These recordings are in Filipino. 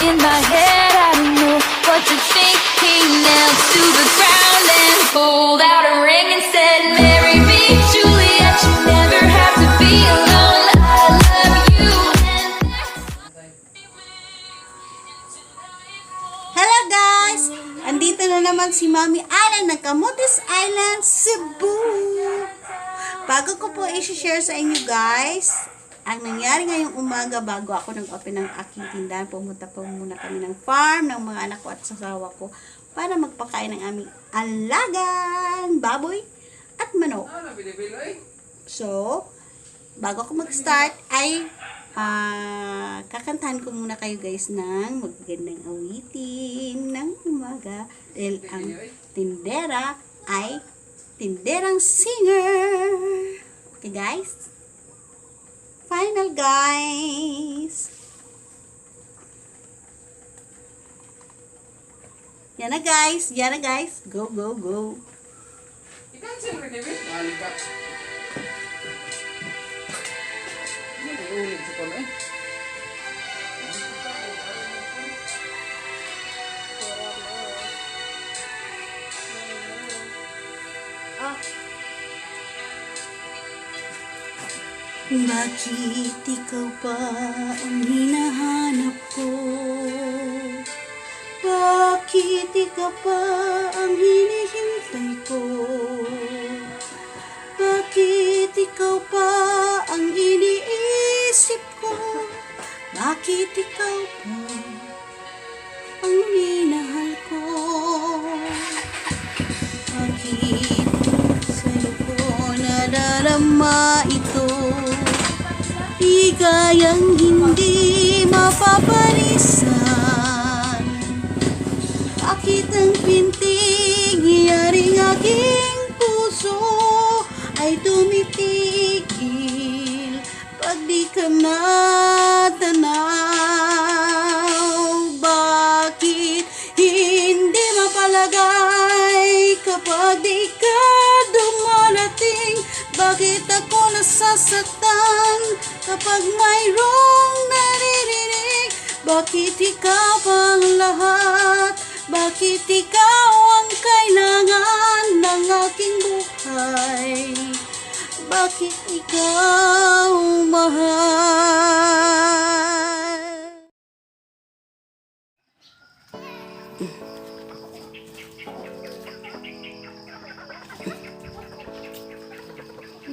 in my head. I don't know what to think. He knelt to the ground and pulled out a ring and said, "Marry me, Juliet. You never have to be alone. I love you." Hello guys! Andito na naman si Mami Alan ng Camotes Island, Cebu. Bago ko po i-share sa inyo guys, ang nangyari ngayong umaga bago ako nag-open ng aking tindahan, pumunta po muna kami ng farm ng mga anak ko at sasawa ko para magpakain ng aming alagang baboy at manok. So, bago ako mag-start ay kakantahan ko muna kayo guys ng magagandang awitin ng umaga dahil ang tindera ay tinderang singer. Okay guys? Final guys! Yan na guys! Yan na guys! Go, go, go! I-cancel rin namin. Balik ka. Ulit sa kono eh. Bakit ikaw pa ang hinahanap ko? Bakit ikaw pa ang hinihintay ko? Bakit ikaw pa ang iniisip ko? Bakit ikaw pa ang minahal ko? Bakit sa'yo ko nadarama ito? Di kayang hindi mapapalisan. Bakit ang pintig iyaring aking puso ay tumitigil pag di ka natanaw? Bakit hindi mapalagay kapag di ka dumarating? Bakit ako nasasaktan kapag mayroong naririnig? Bakit ikaw ang lahat? Bakit ikaw ang kailangan ng aking buhay? Bakit ikaw mahal?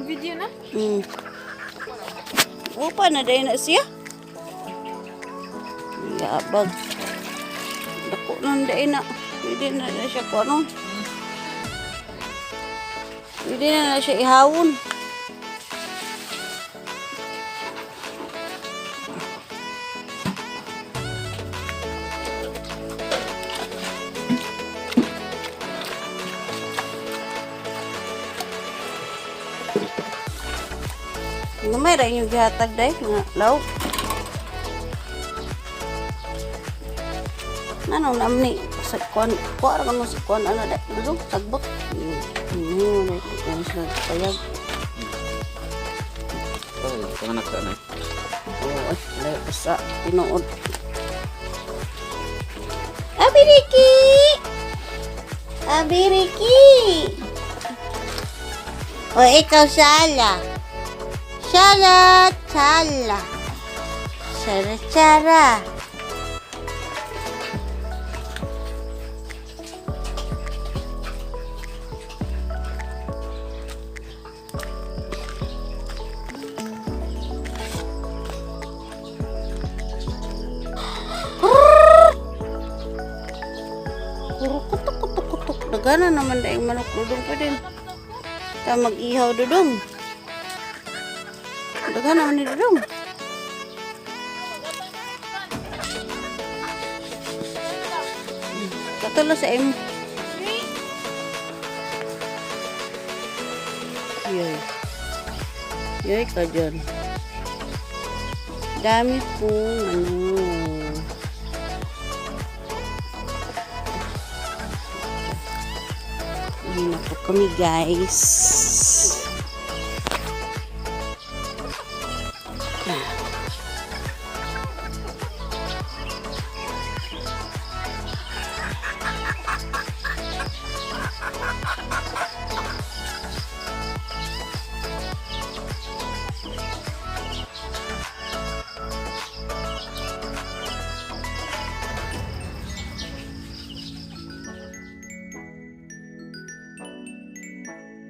Video na? Upa na dahil na siya. Yabag. Dako na dahil na. Pwede na siya ko ano. Pwede na siya ihawon. Gamay ra inyong gihatag day nga law. Nanong namni sa kuan ra kanu sa kuan ano day dudong sagbot. Ano na sa payag. Oh, panganak ka na. Oh, ay sa tinuod. Abiriki! Abiriki! O ikaw sala. Sala, sala. Sara, sara. Puro kutok. Dagana naman daing manok dudong pa din. Ta mag-ihaw dudong. Daghan naman ni dudong. Katulo sa imo. Yoy ka dyan. Dami pong ano. Ayun na po kami guys.